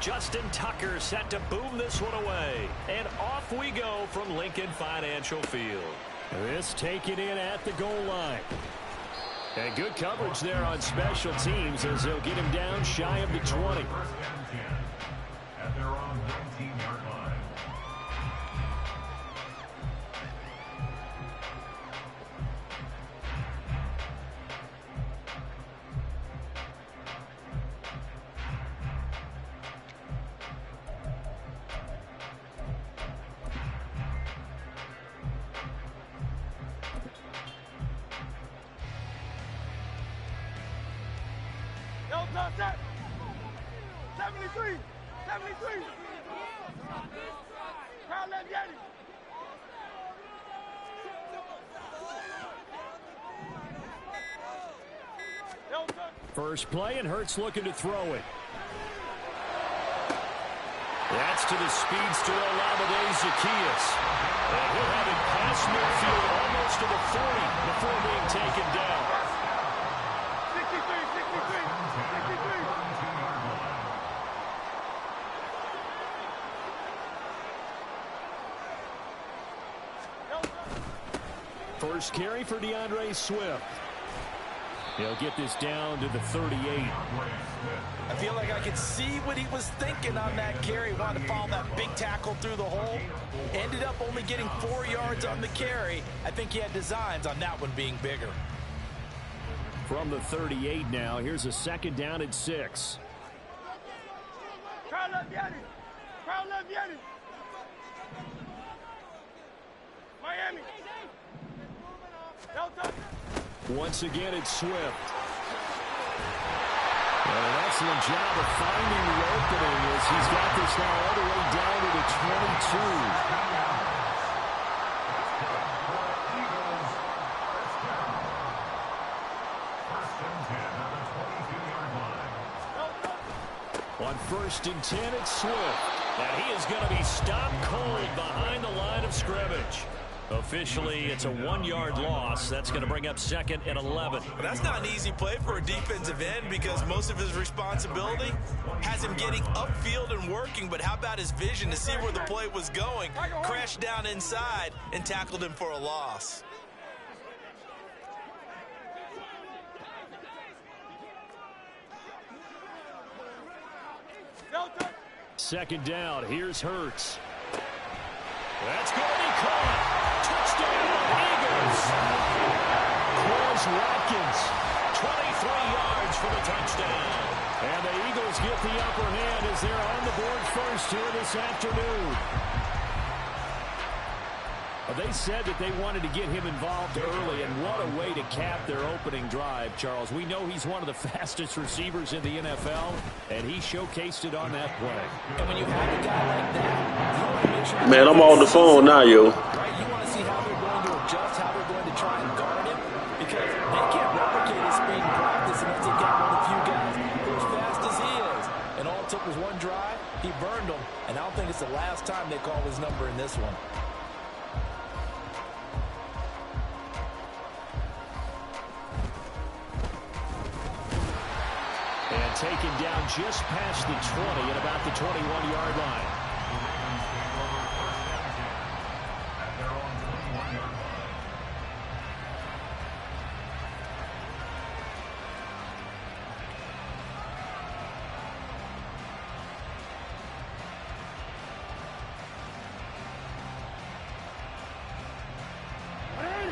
Justin Tucker set to boom this one away. And off we go from Lincoln Financial Field. This taken in at the goal line. And good coverage there on special teams as they'll get him down shy of the 20. At their own 19-yard line. Yo, set. 73. 73. Crowd left Yeti. First play, and Hurts looking to throw it. That's to the speedster Olamide Zaccheaus. And he'll have it past midfield almost to the 40 before being taken down. 63, 63, 63. First carry for DeAndre Swift. He'll get this down to the 38. I feel like I could see what he was thinking on that carry. Wanted to follow that big tackle through the hole. Ended up only getting 4 yards on the carry. I think he had designs on that one being bigger. From the 38 now, here's a second down at 6. Crowd left Yeti. Crowd left Yeti. Miami. Once again, it's Swift. And an excellent job of finding the opening as he's got this now all the way down to the 22. On 1st and 10, it's Swift. And he is going to be stopped cold behind the line of scrimmage. Officially, it's a 1-yard loss. That's going to bring up 2nd and 11. But that's not an easy play for a defensive end because most of his responsibility has him getting upfield and working. But how about his vision to see where the play was going? Crashed down inside and tackled him for a loss. Second down. Here's Hurts. That's going to be caught. Touchdown, Eagles. Quez Watkins, 23 yards for the touchdown. And the Eagles get the upper hand as they're on the board first here this afternoon. They said that they wanted to get him involved early, and what a way to cap their opening drive, Charles. We know he's one of the fastest receivers in the NFL, and he showcased it on that play. And when you have a guy like that, you want to make sure... Man, I'm on the phone now, yo. Right? You want to see how they're going to adjust, how they're going to try and guard him, because they can't replicate his speed in practice unless they get one of the few guys who are as fast as he is. And all it took was one drive. He burned them, and I don't think it's the last time they call his number in this one. And taken down just past the 20 at about the 21-yard line.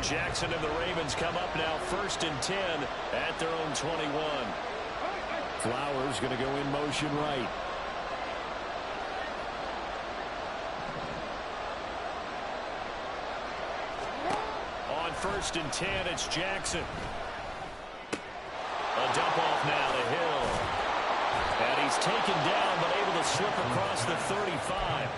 Jackson and the Ravens come up now 1st and 10 at their own 21. Flowers going to go in motion right. On 1st and 10, it's Jackson. A dump off now to Hill. And he's taken down, but able to slip across the 35.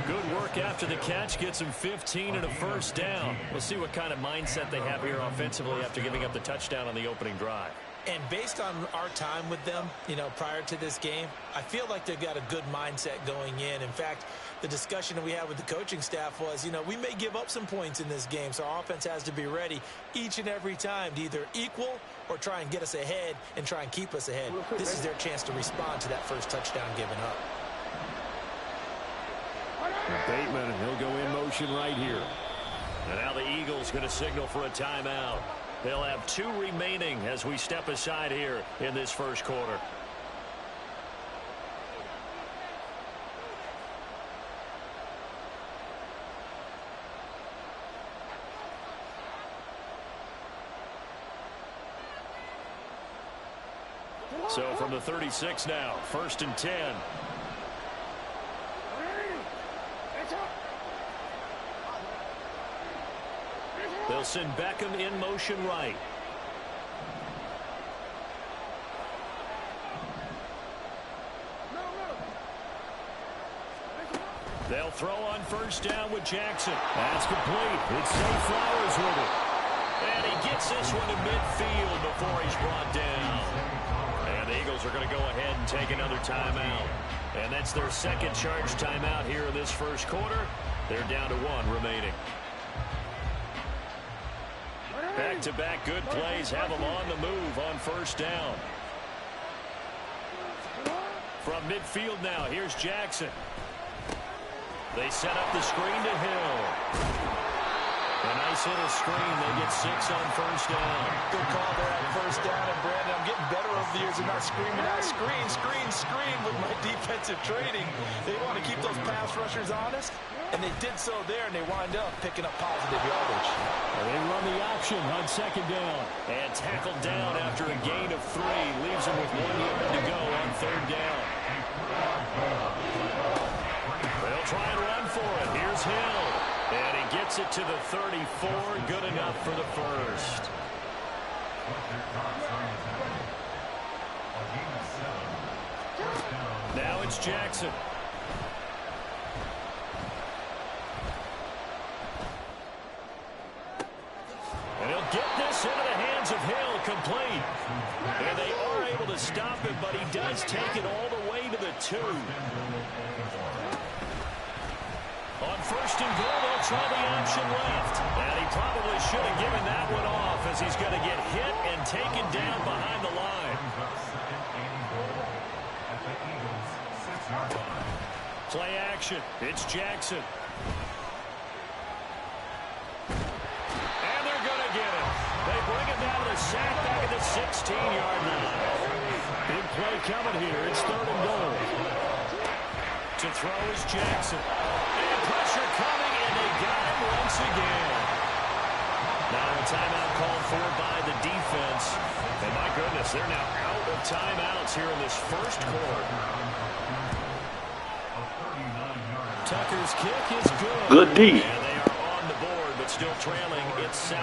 Good work after the catch. Gets him 15 and a first down. We'll see what kind of mindset they have here offensively after giving up the touchdown on the opening drive. And based on our time with them, prior to this game, I feel like they've got a good mindset going in. In fact, the discussion that we had with the coaching staff was, we may give up some points in this game, so our offense has to be ready each and every time to either equal or try and get us ahead and try and keep us ahead. This is their chance to respond to that first touchdown given up. And Bateman, he'll go in motion right here. And now the Eagles going to signal for a timeout. They'll have 2 remaining as we step aside here in this first quarter. So from the 36 now, 1st and 10. They'll send Beckham in motion right. They'll throw on 1st down with Jackson. That's complete. It's Zay Flowers with it. And he gets this one to midfield before he's brought down. And the Eagles are going to go ahead and take another timeout. And that's their 2nd charge timeout here in this first quarter. They're down to 1 remaining. Back-to-back good plays have them on the move on 1st down. From midfield now, here's Jackson. They set up the screen to Hill. A nice little screen. They get 6 on 1st down. Good call there on 1st down. And, Brandon, I'm getting better over the years and not screaming out screen, screen, screen with my defensive training. They want to keep those pass rushers honest, and they did so there, and they wind up picking up positive yardage. Well, they run the option on 2nd down. And tackled down after a gain of 3. Leaves them with 1 yard to go on 3rd down. They'll try and run for it. Here's Hill. And he gets it to the 34. Good enough for the 1st. Now it's Jackson. And he'll get this into the hands of Hill, complete. And they are able to stop him, but he does take it all the way to the 2. On 1st and goal, they'll try the option left. And he probably should have given that one off as he's going to get hit and taken down behind the line. Play action. It's Jackson. And they're going to get him. They bring him down to the sack back at the 16-yard line. Big play coming here. It's 3rd and goal. To throw is Jackson. And pressure coming, and they got him once again. Now a timeout called for by the defense. And my goodness, they're now out of timeouts here in this first quarter. Tucker's kick is good. Good D. And they are on the board, but still trailing. It's 7-3.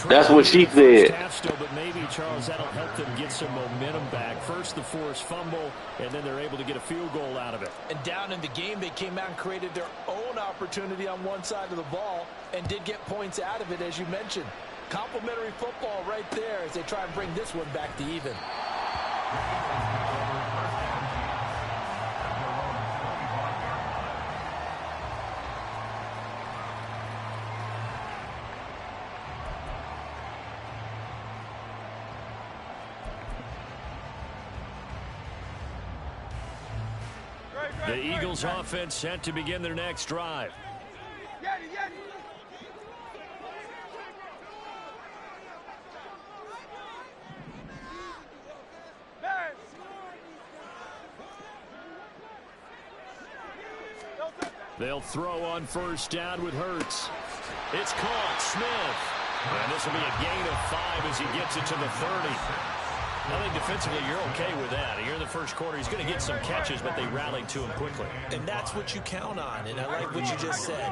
That's what she said. Still, but maybe, Charles, that'll help them get some momentum back. First, the forced fumble, and then they're able to get a field goal out of it. And down in the game, they came out and created their own opportunity on one side of the ball and did get points out of it, as you mentioned. Complimentary football right there as they try and bring this one back to even. The Eagles offense set to begin their next drive. They'll throw on 1st down with Hurts. It's caught. Smith. And this will be a gain of 5 as he gets it to the 30. I think defensively you're okay with that. Here in the first quarter, he's going to get some catches, but they rallied to him quickly. And that's what you count on, and I like what you just said.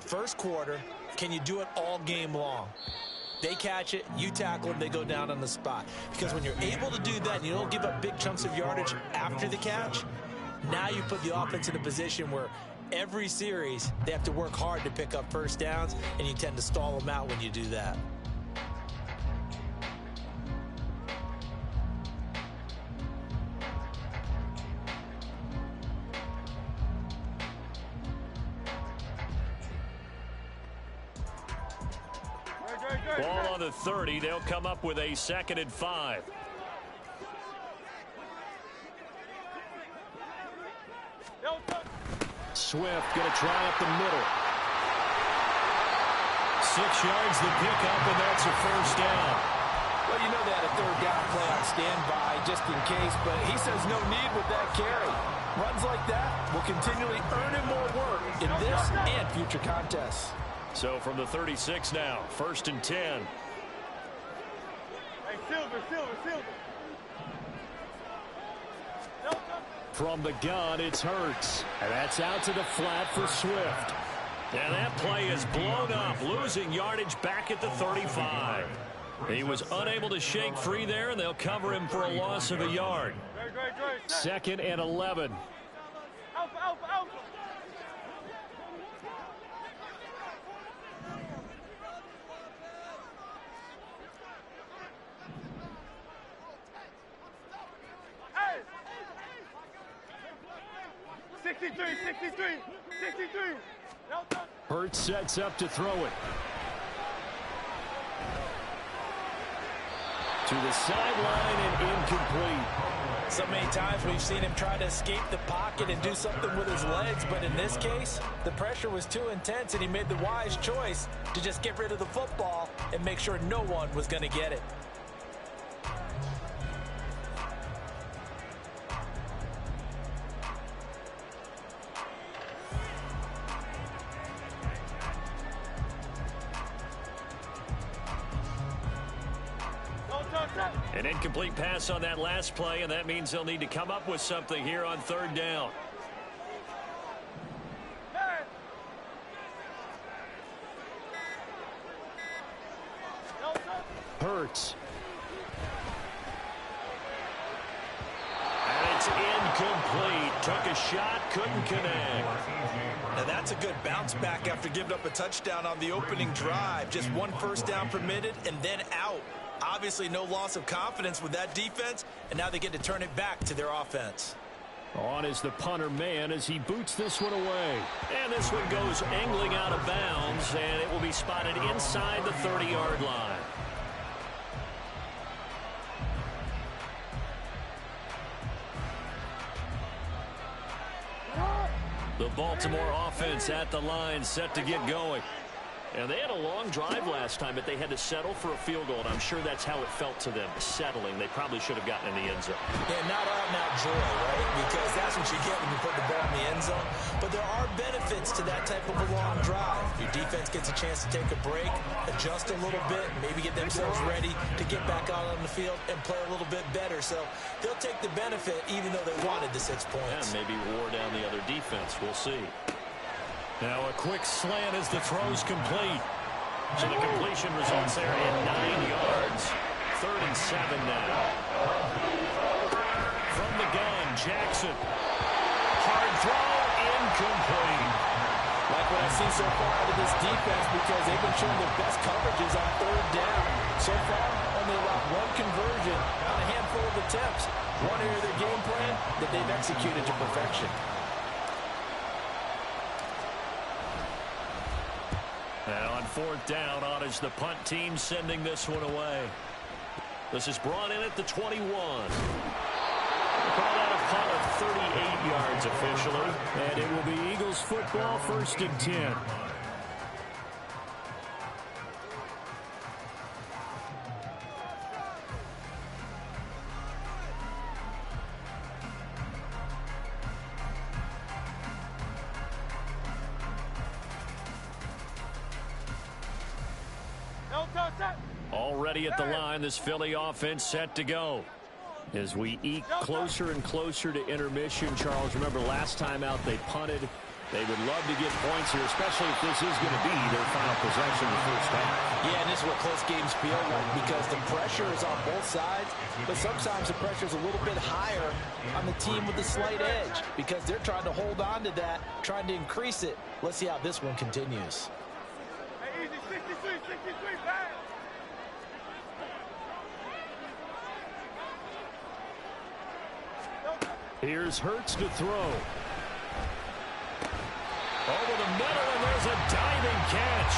First quarter, can you do it all game long? They catch it, you tackle them, they go down on the spot. Because when you're able to do that and you don't give up big chunks of yardage after the catch, now you put the offense in a position where every series they have to work hard to pick up 1st downs, and you tend to stall them out when you do that. Ball on the 30. They'll come up with a 2nd and 5. Swift going to try up the middle. 6 yards the pickup, and that's a first down. Well, you know they had a third down play on standby just in case, but he says no need with that carry. Runs like that will continually earn him more work in this and future contests. So from the 36 now, 1st and 10. Hey, Silver. From the gun, it's Hurts. And that's out to the flat for Swift. And that play is blown up, losing yardage back at the 35. He was unable to shake free there, and they'll cover him for a loss of a yard. 2nd and 11. Alpha. Hey! 63. Hurts sets up to throw it. To the sideline and incomplete. So many times we've seen him try to escape the pocket and do something with his legs, but in this case, the pressure was too intense and he made the wise choice to just get rid of the football and make sure no one was going to get it. An incomplete pass on that last play, and that means they'll need to come up with something here on 3rd down. Hurts. And it's incomplete. Took a shot, couldn't connect. Now that's a good bounce back after giving up a touchdown on the opening drive. Just 1 first down permitted and then out. Obviously no loss of confidence with that defense, and now they get to turn it back to their offense. On is the punter man as he boots this one away. And this one goes angling out of bounds, and it will be spotted inside the 30-yard line. The Baltimore offense at the line, set to get going. And they had a long drive last time, but they had to settle for a field goal, and I'm sure that's how it felt to them, settling. They probably should have gotten in the end zone. Yeah, not out-and-out joy, right? Because that's what you get when you put the ball in the end zone. But there are benefits to that type of a long drive. Your defense gets a chance to take a break, adjust a little bit, maybe get themselves ready to get back out on the field and play a little bit better. So they'll take the benefit even though they wanted the 6 points. Yeah, maybe wore down the other defense. We'll see. Now a quick slant as the throw's complete. So the completion results there at 9 yards. 3rd and 7 now. From the gun, Jackson. Hard throw, incomplete. Like what I've seen so far out of this defense, because they've been showing their best coverages on 3rd down. So far, only allowed 1 conversion on a handful of attempts. One area of their game plan that they've executed to perfection. Now on 4th down, on is the punt team sending this one away. This is brought in at the 21. Called out a punt of 38 yards officially. And it will be Eagles football, 1st and 10. Already at the line, this Philly offense set to go. As we eke closer and closer to intermission, Charles, remember last time out they punted. They would love to get points here, especially if this is going to be their final possession in the first half. Yeah, and this is what close games feel like because the pressure is on both sides, but sometimes the pressure is a little bit higher on the team with the slight edge because they're trying to hold on to that, trying to increase it. Let's see how this one continues. Hey, easy, 63, back. Here's Hurts to throw. Over the middle, and there's a diving catch.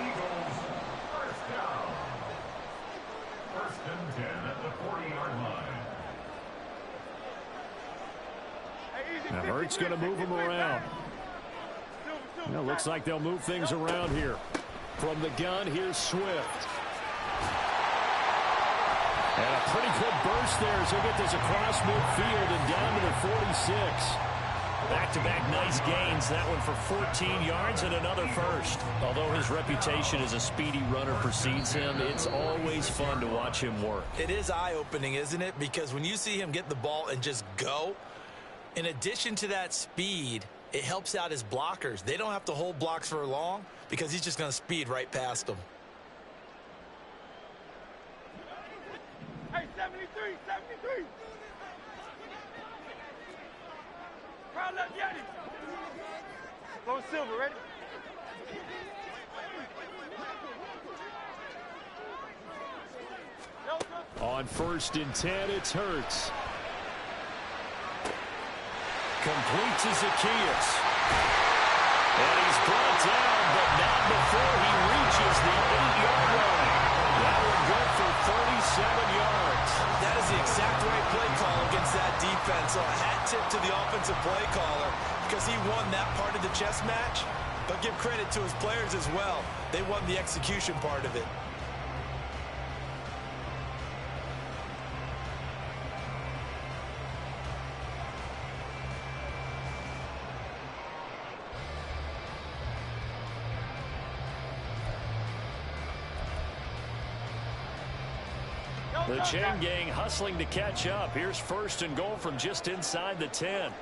Eagles, first down. 1st and 10 at the 40-yard line. Hurts going to move him around. Well, looks like they'll move things around here. From the gun, here's Swift. And a pretty good burst there as he'll get this across midfield and down to the 46. Back-to-back nice gains. That one for 14 yards and another first. Although his reputation as a speedy runner precedes him, it's always fun to watch him work. It is eye-opening, isn't it? Because when you see him get the ball and just go, in addition to that speed, it helps out his blockers. They don't have to hold blocks for long because he's just going to speed right past them. Hey, 73, 73. Crowd left Yeti. Low Silver, ready? On 1st and 10, it's Hurts. Completes to Zacchaeus. And he's brought down, but not before he reaches the 8-yard line. That one good for 37 yards. That is the exact right play call against that defense. So a hat tip to the offensive play caller because he won that part of the chess match. But give credit to his players as well. They won the execution part of it. The chain gang hustling to catch up. Here's 1st and goal from just inside the 10.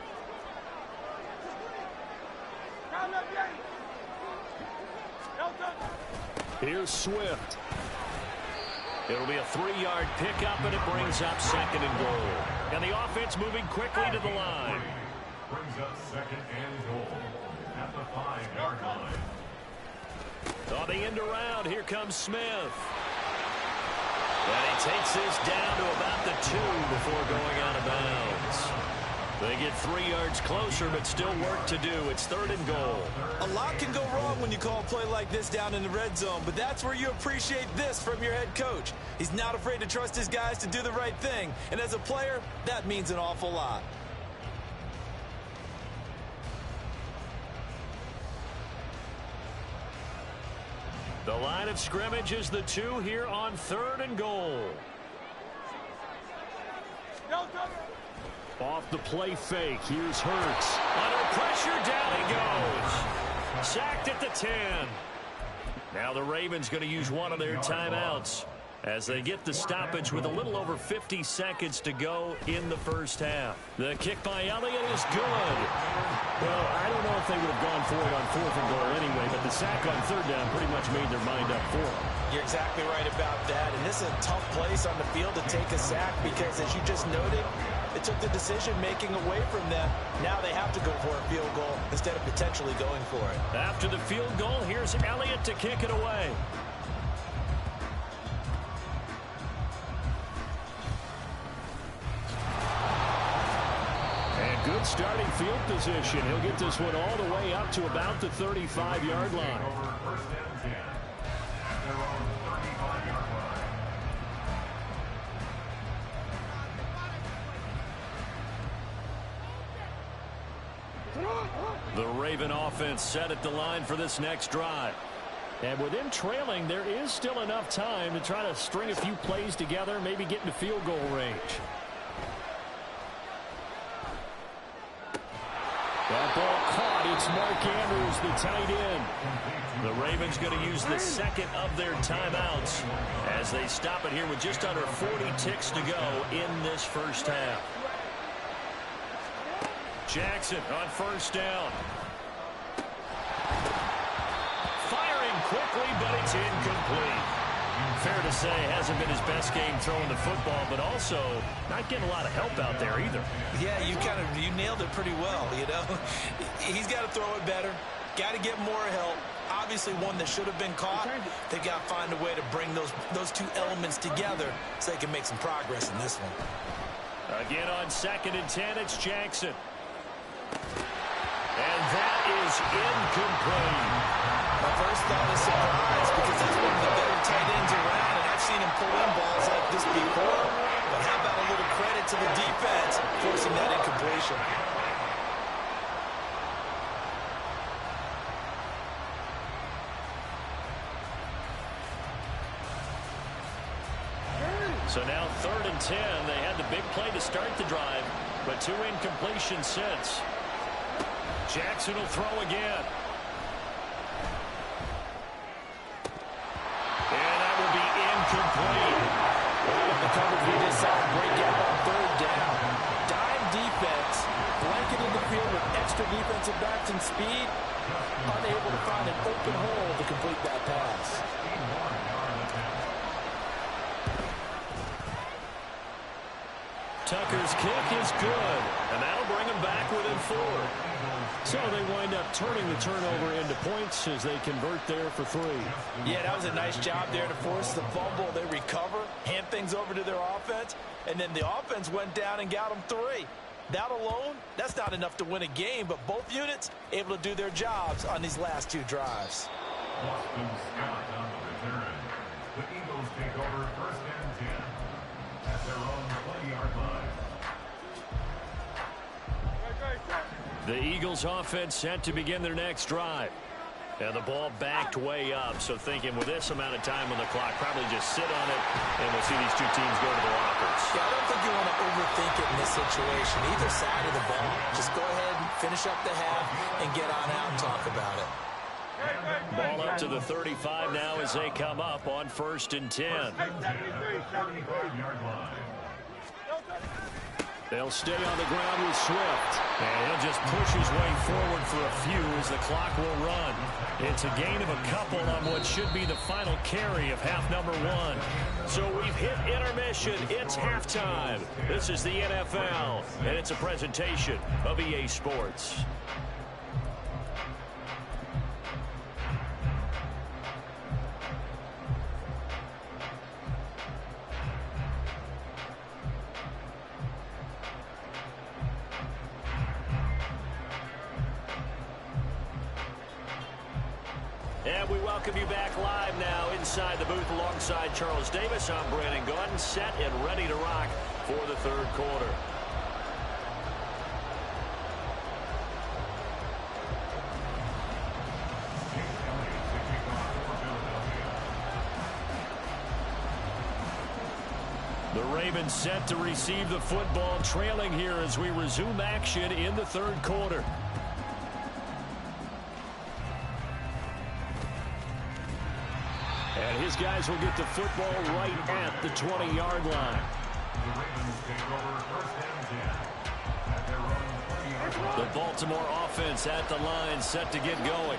Here's Swift. It'll be a 3-yard pickup, and it brings up 2nd and goal. And the offense moving quickly to the line. Brings up 2nd and goal at the 5-yard line. On the end around, here comes Smith. And he takes this down to about the 2 before going out of bounds. They get 3 yards closer, but still work to do. It's 3rd and goal. A lot can go wrong when you call a play like this down in the red zone, but that's where you appreciate this from your head coach. He's not afraid to trust his guys to do the right thing, and as a player, that means an awful lot. The line of scrimmage is the 2 here on 3rd and goal. Off the play fake, here's Hurts. Under pressure, down he goes. Sacked at the 10. Now the Ravens going to use one of their timeouts as they get the stoppage with a little over 50 seconds to go in the first half. The kick by Elliott is good. Well, I don't know if they would have gone for it on 4th and goal anyway, but the sack on 3rd down pretty much made their mind up for it. You're exactly right about that, and this is a tough place on the field to take a sack because, as you just noted, it took the decision-making away from them. Now they have to go for a field goal instead of potentially going for it. After the field goal, here's Elliott to kick it away. Good starting field position. He'll get this one all the way up to about the 35-yard line. Over 1st and 10 at their own 35-yard line. The Raven offense set at the line for this next drive. And with them trailing, there is still enough time to try to string a few plays together, maybe get into field goal range. That ball caught. It's Mark Andrews, the tight end. The Ravens going to use the 2nd of their timeouts as they stop it here with just under 40 ticks to go in this first half. Jackson on 1st down. Firing quickly, but it's incomplete. Fair to say, hasn't been his best game throwing the football, but also not getting a lot of help out there either. Yeah, you nailed it pretty well, you know. He's got to throw it better. Got to get more help. Obviously one that should have been caught. They've got to find a way to bring those two elements together so they can make some progress in this one. Again on 2nd and 10, it's Jackson. And that is incomplete. My first thought is surprise because that's one of the better tight ends around, and I've seen him pull in balls like this before. But how about a little credit to the defense forcing that incompletion? So now 3rd and 10. They had the big play to start the drive, but 2 incompletions since. Jackson will throw again. And that will be incomplete. Well, the coverage we just saw break out on 3rd down. Dime defense, blanketed the field with extra defensive backs and speed, unable to find an open hole to complete that pass. Tucker's kick is good, and that'll bring him back within 4. So they wind up turning the turnover into points as they convert there for 3. Yeah, that was a nice job there to force the fumble. They recover, hand things over to their offense, and then the offense went down and got them 3. That alone, that's not enough to win a game, but both units able to do their jobs on these last 2 drives. Boston Scott on the return. The Eagles take over 1st and 10 at their own 20-yard line. The Eagles offense set to begin their next drive. And the ball backed way up, so thinking with this amount of time on the clock, probably just sit on it, and we'll see these 2 teams go to the lockers. Yeah, I don't think you want to overthink it in this situation. Either side of the ball, just go ahead and finish up the half and get on out and talk about it. Ball up to the 35 now as they come up on 1st and 10. They'll stay on the ground with Swift. And he'll just push his way forward for a few as the clock will run. It's a gain of a couple on what should be the final carry of half number 1. So we've hit intermission. It's halftime. This is the NFL, and it's a presentation of EA Sports. And we welcome you back live now inside the booth alongside Charles Davis. I'm Brandon Gaudin, set and ready to rock for the 3rd quarter. The Ravens set to receive the football, trailing here as we resume action in the 3rd quarter. And his guys will get the football right at the 20-yard line. The Baltimore offense at the line, set to get going.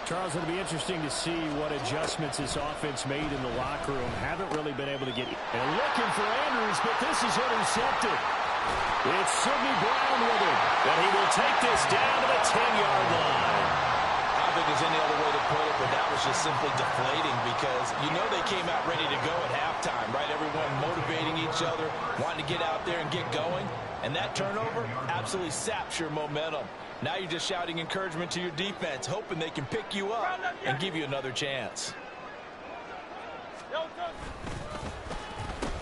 Charles, it'll be interesting to see what adjustments this offense made in the locker room. Haven't really been able to get... And looking for Andrews, but this is intercepted. It's Sidney Brown with him. And he will take this down to the 10-yard line. I don't think there's any other way to put it, but that was just simply deflating because you know they came out ready to go at halftime, right? Everyone motivating each other, wanting to get out there and get going. And that turnover absolutely saps your momentum. Now you're just shouting encouragement to your defense, hoping they can pick you up and give you another chance.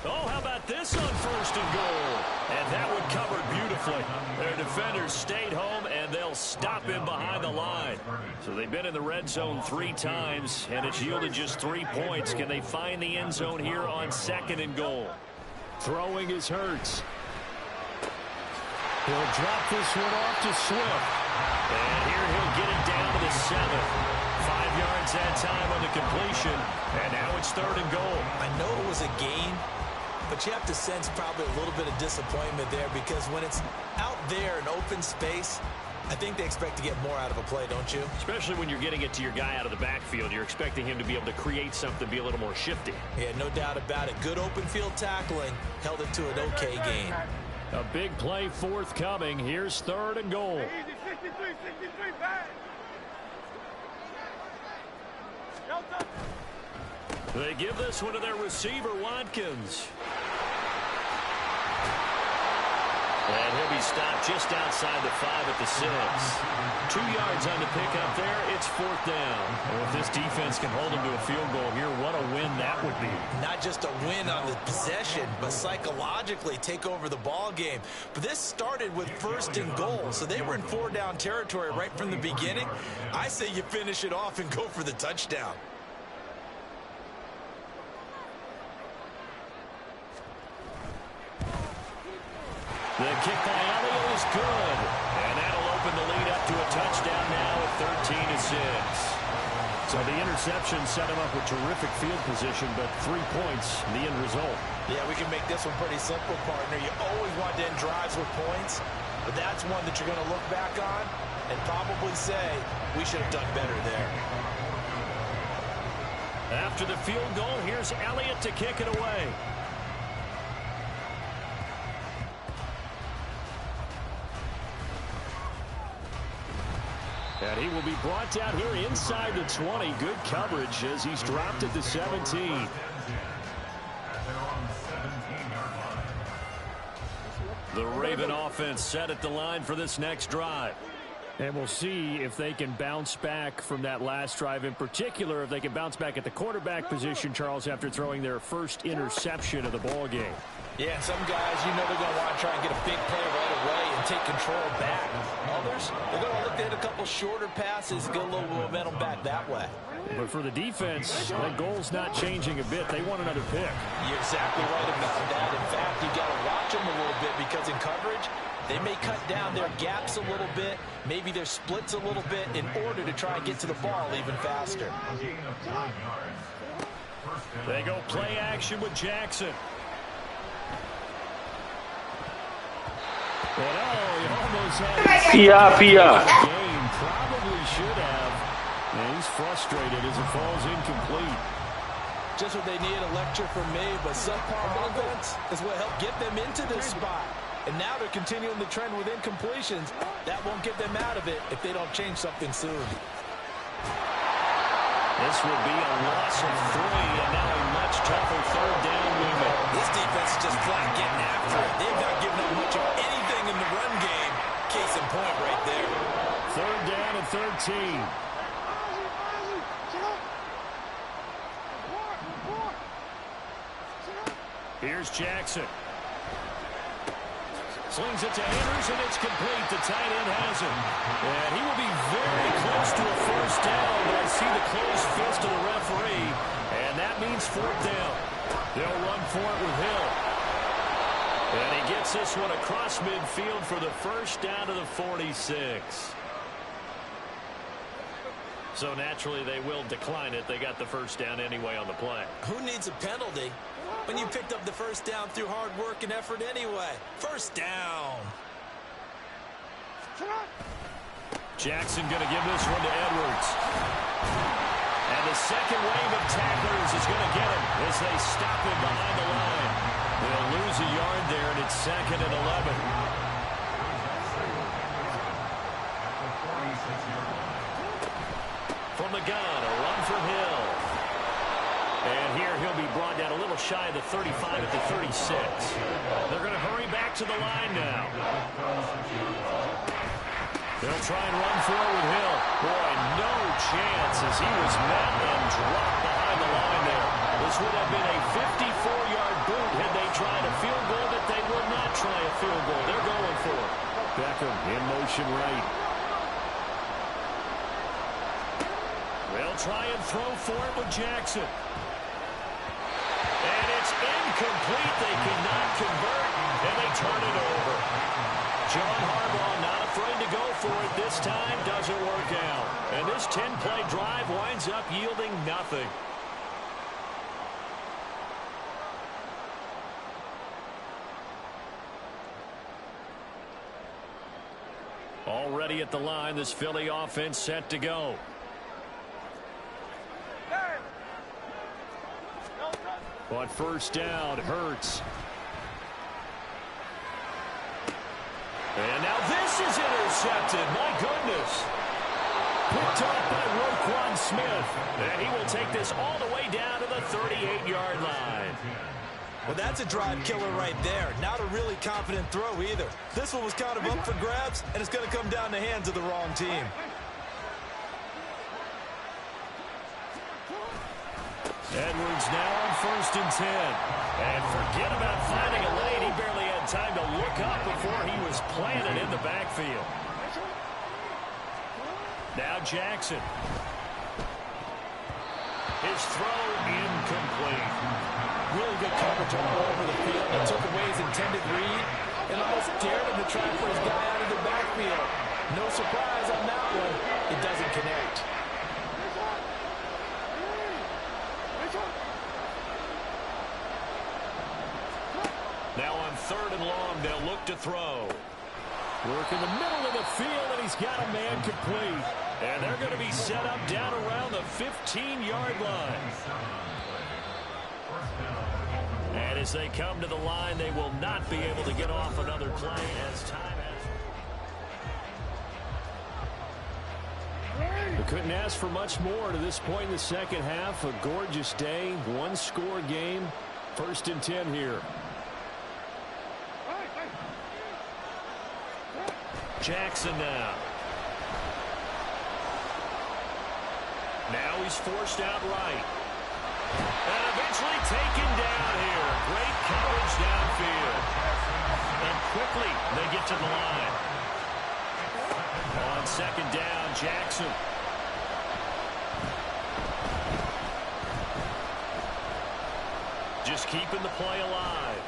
Oh, how about this on 1st and goal? And that one covered beautifully. Their defenders stayed home, and they'll stop him behind the line. So they've been in the red zone 3 times, and it's yielded just 3 points. Can they find the end zone here on 2nd and goal? Throwing is Hurts. He'll drop this one off to Swift. And here he'll get it down to the 7. 5 yards that time on the completion. And now it's 3rd and goal. I know it was a gain, but you have to sense probably a little bit of disappointment there because when it's out there in open space, I think they expect to get more out of a play, don't you? Especially when you're getting it to your guy out of the backfield. You're expecting him to be able to create something, be a little more shifty. Yeah, no doubt about it. Good open field tackling held it to an okay gain. A big play forthcoming. Here's 3rd and goal. Easy, 63, 63, back. They give this one to their receiver, Watkins. And he'll be stopped just outside the 5 at the 6. 2 yards on the pickup there. It's 4th down. Well, if this defense can hold them to a field goal here, what a win that would be. Not just a win on the possession, but psychologically take over the ball game. But this started with 1st and goal, so they were in 4-down territory right from the beginning. I say you finish it off and go for the touchdown. The kick by Elliott is good. And that'll open the lead up to a touchdown now at 13-6. So the interception set him up with terrific field position, but 3 points, the end result. Yeah, we can make this one pretty simple, partner. You always want to end drives with points, but that's one that you're going to look back on and probably say, we should have done better there. After the field goal, here's Elliott to kick it away. And he will be brought down here inside the 20. Good coverage as he's dropped at the 17. The Raven offense set at the line for this next drive. And we'll see if they can bounce back from that last drive. In particular, if they can bounce back at the quarterback position, Charles, after throwing their first interception of the ball game. Yeah, some guys, you know they're going to want to try and get a big play right away and take control back. Others, they're going to look to hit a couple shorter passes, get a little momentum back that way. But for the defense, the goal's not changing a bit. They want another pick. You're exactly right about that. In fact, you got to watch them a little bit because in coverage, they may cut down their gaps a little bit, maybe their splits a little bit in order to try and get to the ball even faster. They go play action with Jackson. But he almost had game. Probably should have. And he's frustrated as it falls incomplete. Just what they need, a lecture from me, but subpar offense is what helped get them into this spot. And now they're continuing the trend with incompletions. That won't get them out of it if they don't change something soon. This would be a loss of 3, and now a much tougher third down movement. This defense is just flat getting after it. They've not given up much of anything in the run game. Case in point right there. Third down and 13. Here's Jackson. Slings it to Andrews, and it's complete. The tight end has it. And he will be very close to a first down, but I see the closed fist of the referee, and that means fourth down. They'll run for it with Hill. And he gets this one across midfield for the first down to the 46. So naturally they will decline it. They got the first down anyway on the play. Who needs a penalty when you picked up the first down through hard work and effort anyway? First down. Jackson going to give this one to Edwards. And the second wave of tacklers is going to get him as they stop him behind the line. They'll lose a yard there, and it's 2nd and 11. From the gun, a run from Hill. And here he'll be brought down a little shy of the 35 at the 36. They're going to hurry back to the line now. They'll try and run for it with Hill. Boy, no chance as he was met and dropped behind the line there. This would have been a 54-yard boot had they tried a field goal, but they would not try a field goal. They're going for it. Beckham in motion right. They'll try and throw for it with Jackson. And it's incomplete. They cannot convert, and they turn it over. John Harbaugh not afraid to go for it this time. Doesn't work out. And this 10-play drive winds up yielding nothing. Already at the line, this Philly offense set to go. But first down, Hurts. And now this is intercepted. My goodness. Picked up by Roquan Smith. And he will take this all the way down to the 38-yard line. Well, that's a drive killer right there. Not a really confident throw either. This one was kind of up for grabs, and it's going to come down the hands of the wrong team. Edwards now on 1st and 10. And forget about finding a lane. He barely had time to look up before he was planted in the backfield. Now Jackson. His throw incomplete. Really good coverage all over the field. It took away his intended read. and almost dared him to try for his guy out of the backfield. No surprise on that one. It doesn't connect. Now on 3rd and long, they'll look to throw. Work in the middle of the field, and he's got a man complete. And they're going to be set up down around the 15-yard line. And as they come to the line, they will not be able to get off another play as time has. We couldn't ask for much more to this point in the second half. A gorgeous day, one-score game. 1st and 10 here. Jackson now. Now he's forced out right. And eventually taken down here. Great coverage downfield. And quickly they get to the line. On 2nd down, Jackson. Just keeping the play alive.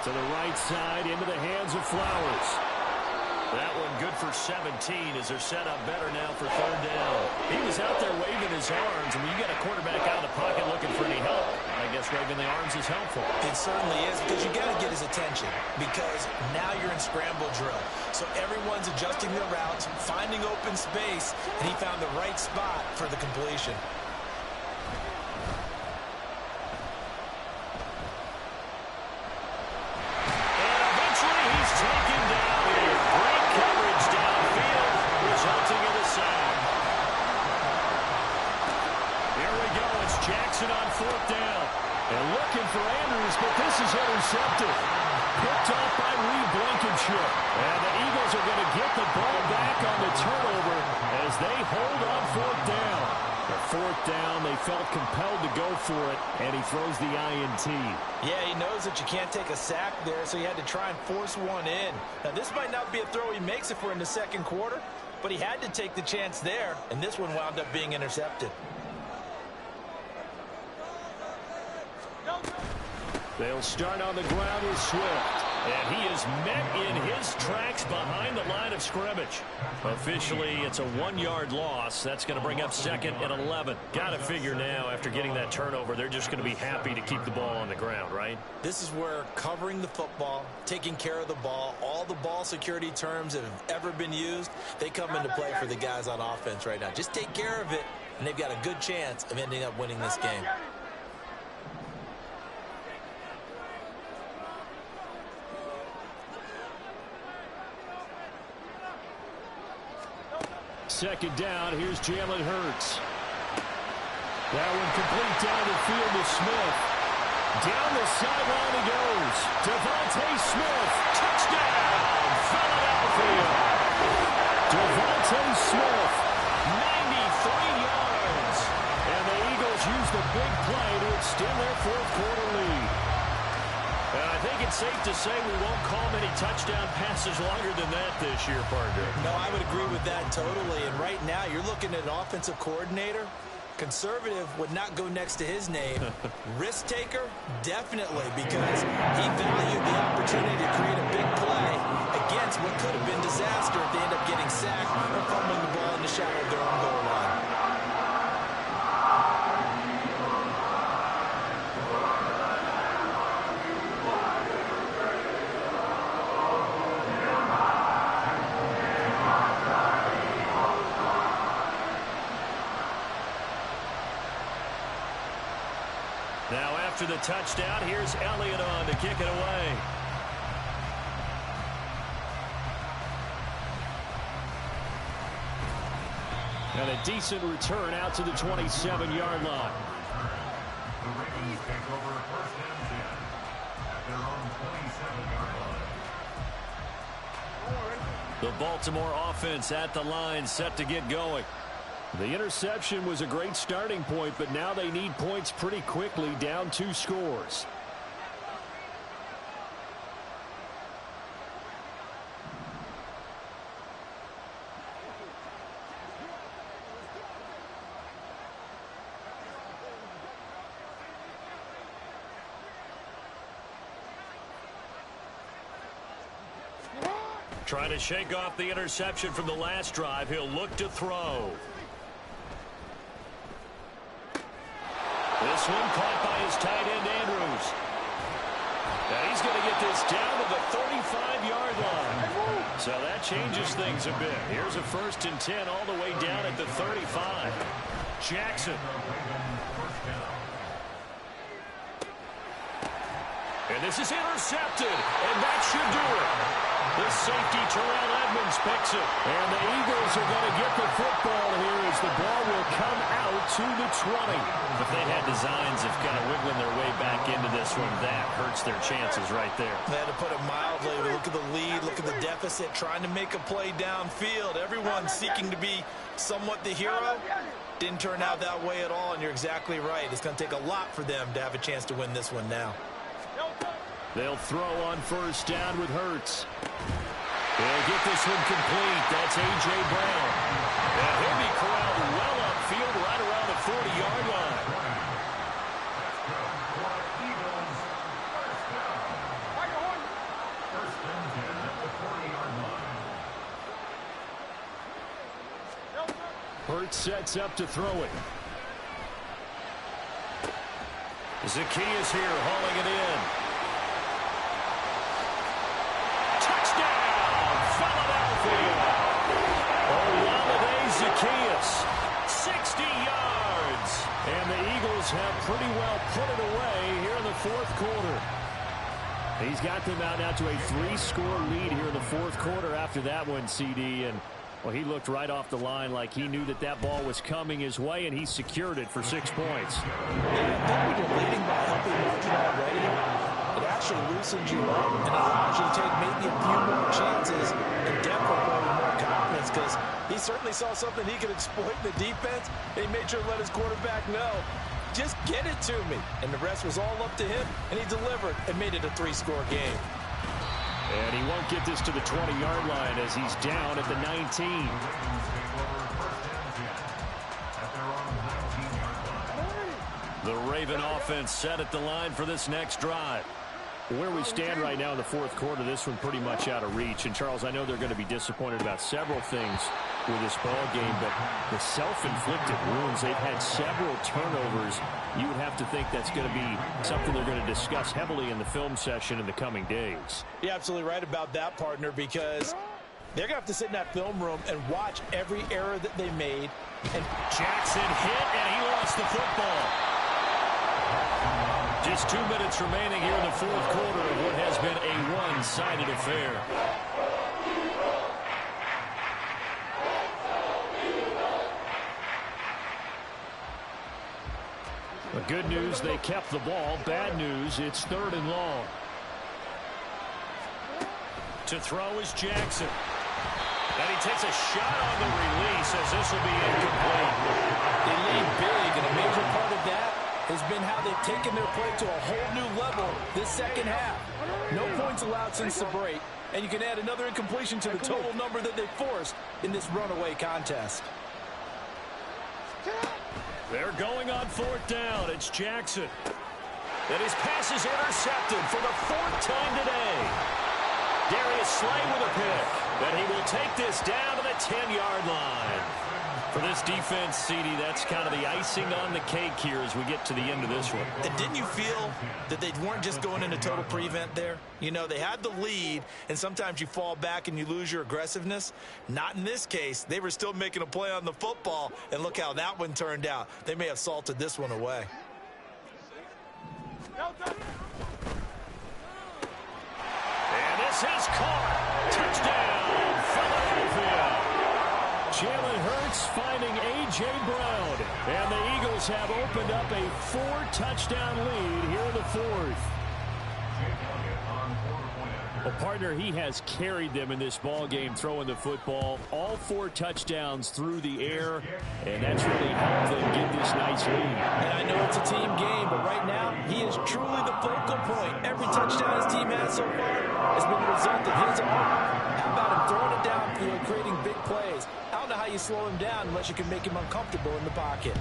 To the right side, into the hands of Flowers. That one good for 17 as they're set up better now for 3rd down. He was out there waving his arms, and when you get a quarterback out of the pocket looking for any help, I guess waving the arms is helpful. It certainly is, because you got to get his attention, because now you're in scramble drill. So everyone's adjusting their routes, finding open space, and he found the right spot for the completion. Jackson on 4th down. And looking for Andrews, but this is intercepted. Picked off by Reed Blankenship. And the Eagles are going to get the ball back on the turnover as they hold on 4th down. The 4th down, they felt compelled to go for it, and he throws the INT. Yeah, he knows that you can't take a sack there, so he had to try and force one in. Now, this might not be a throw he makes if we're in the 2nd quarter, but he had to take the chance there, and this one wound up being intercepted. They'll start on the ground with Swift. And he is met in his tracks behind the line of scrimmage. Officially, it's a 1-yard loss. That's going to bring up 2nd and 11. Got to figure now, after getting that turnover, they're just going to be happy to keep the ball on the ground, right? This is where covering the football, taking care of the ball, all the ball security terms that have ever been used, they come into play for the guys on offense right now. Just take care of it, and they've got a good chance of ending up winning this game. Second down, here's Jalen Hurts. That one complete down the field to Smith. Down the sideline he goes. Devontae Smith, touchdown, Philadelphia. Devontae Smith, 93 yards. And the Eagles use the big play to extend their 4th quarter lead. And I think it's safe to say we won't call many touchdown passes longer than that this year, partner. No, I would agree with that totally. And right now, you're looking at an offensive coordinator. Conservative would not go next to his name. Risk taker, definitely, because he valued the opportunity to create a big play against what could have been disaster if they end up getting sacked or fumbling the ball in the shadow of their own goal line. Now after the touchdown, here's Elliott on to kick it away. And a decent return out to the 27-yard line. The Ravens take over 1st and 10 at their own 27-yard line. The Baltimore offense at the line, set to get going. The interception was a great starting point, but now they need points pretty quickly, down 2 scores. Trying to shake off the interception from the last drive. He'll look to throw. This one caught by his tight end, Andrews. Now he's going to get this down to the 35-yard line. So that changes things a bit. Here's a 1st and 10 all the way down at the 35. Jackson. And this is intercepted, and that should do it. The safety, Terrell Edmonds, picks it. And the Eagles are going to get the football here as the ball will come out to the 20. If they had designs of kind of wiggling their way back into this one, that hurts their chances right there. They had to put it mildly. Look at the lead, look at the deficit, trying to make a play downfield. Everyone seeking to be somewhat the hero. Didn't turn out that way at all, and you're exactly right. It's going to take a lot for them to have a chance to win this one now. They'll throw on 1st down with Hurts. They'll get this one complete. That's A.J. Brown. And he'll be corralled well upfield right around the 40-yard line. Hurts sets up to throw it. Zaccheaus here hauling it in. Zaccheaus, 60 yards. And the Eagles have pretty well put it away here in the 4th quarter. He's got them out now to a 3-score lead here in the 4th quarter after that one, CD. And, well, he looked right off the line like he knew that that ball was coming his way, and he secured it for 6 points. Yeah, when you're leading by a healthy margin already, it actually loosens you up and allows you to take maybe a few more chances and definitely play with more confidence, because he certainly saw something he could exploit in the defense. He made sure to let his quarterback know, just get it to me. And the rest was all up to him, and he delivered and made it a 3-score game. And he won't get this to the 20-yard line as he's down at the 19. The Raven offense set at the line for this next drive. Where we stand right now in the 4th quarter, this one pretty much out of reach. And, Charles, I know they're going to be disappointed about several things with this ball game, but the self-inflicted wounds, they've had several turnovers. You would have to think that's going to be something they're going to discuss heavily in the film session in the coming days. You're absolutely right about that, partner, because they're going to have to sit in that film room and watch every error that they made. And Jackson hit, and he lost the football. Just 2 minutes remaining here in the 4th quarter of what has been a one-sided affair. The good news, they kept the ball. Bad news, it's 3rd and long. To throw is Jackson. And he takes a shot on the release as this will be incomplete. They lead big, and a major part of that has been how they've taken their play to a whole new level this 2nd half. No points allowed since the break, and you can add another incompletion to the total number that they forced in this runaway contest. They're going on 4th down. It's Jackson. And his pass is intercepted for the 4th time today. Darius Slay with a pick. And he will take this down to the 10-yard line. For this defense, CD, that's kind of the icing on the cake here as we get to the end of this one. And didn't you feel that they weren't just going into total prevent there? You know, they had the lead, and sometimes you fall back and you lose your aggressiveness. Not in this case. They were still making a play on the football, and look how that one turned out. They may have salted this one away. And this is caught. Touchdown, Philadelphia. Jalen Hurts finding A.J. Brown. And the Eagles have opened up a 4-touchdown lead here in the 4th. Well, partner, he has carried them in this ball game, throwing the football. All 4 touchdowns through the air, and that's really helped them get this nice lead. And I know it's a team game, but right now, he is truly the focal point. Every touchdown his team has so far has been the result of his arm. How about him throwing it downfield, creating big plays? I don't know how you slow him down unless you can make him uncomfortable in the pocket.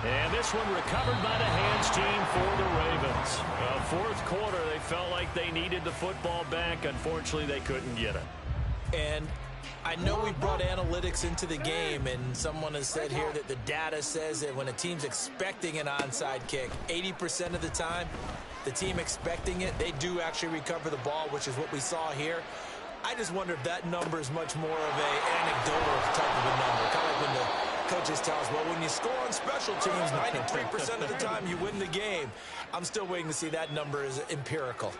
And this one recovered by the hands team for the Ravens. Fourth quarter, they felt like they needed the football back. Unfortunately, they couldn't get it. And I know we brought analytics into the game, and someone has said here that the data says that when a team's expecting an onside kick, 80% of the time, the team expecting it, they do actually recover the ball, which is what we saw here. I just wonder if that number is much more of an anecdotal type of a number. Kind of like when the coaches tell us, well, when you score on special teams, 93% of the time you win the game. I'm still waiting to see that number is empirical.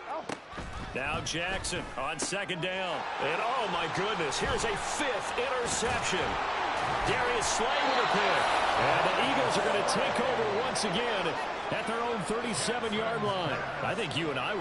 Now Jackson on second down. And oh my goodness, here's a fifth interception. Darius Slay with a pick. And the Eagles are going to take over once again at their own 37-yard line. I think you and I